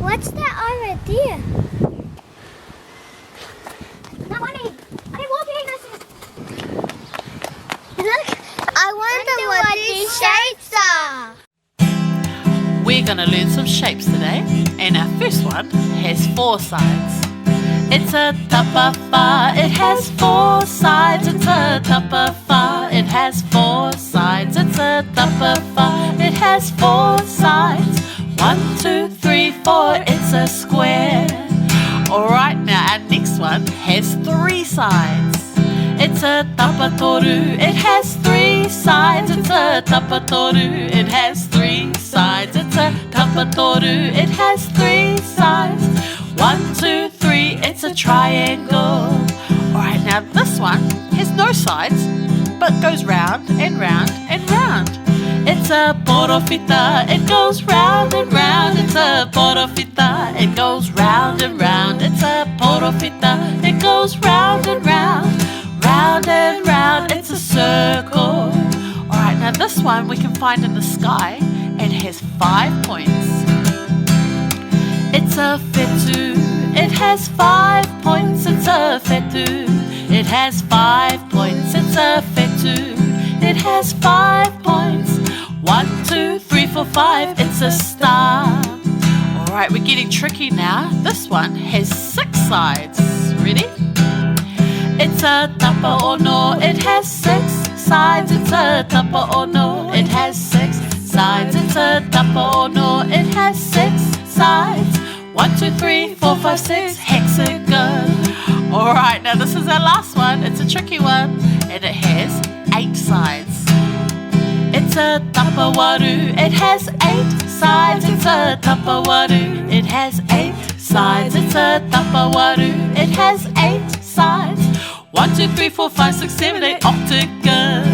What's that over there? Look, I wonder what these shapes are. We're going to learn some shapes today, and our first one has 4 sides. It's a tapawhā, it has 4 sides. It's a tapawhā, it has 4 sides. It's a tapawhā, it has 4 sides. 1, 2, 3, 4, it's a square. Alright, now our next one has 3 sides. It's a tapatoru, it has 3 sides. It's a tapatoru, it has 3 sides. It's a tapatoru, it has 3 sides. 1, 2, 3, it's a triangle. Alright, now this one has no sides, but goes round and round and round. It's a porofita, it goes round and round. It's a porofita, it goes round and round. It's a porofita, it goes round and round. Round and round, it's a circle. Alright, now this one we can find in the sky. It has 5 points. It's a whetū, it has 5 points. It's a whetū, it has 5 points. It's a whetū, it has 5 points. 1, 2, 3, 4, 5, it's a star. Alright, we're getting tricky now. This one has 6 sides. Ready? It's a tapawhā, it has 6 sides. It's a tapawhā, it has 6 sides. It's a tapawhā, it has 6 sides. 1, 2, 3, 4, 5, 6, hexagon. Alright, now this is our last one. It's a tricky one, and it has 8 sides. It's a tapawhā, it has 8 sides. It's a tapawhā, it has 8 sides. It's a tapawhā, it has 8 sides. 1, 2, 3, 4, 5, 6, 7, 8, octagon.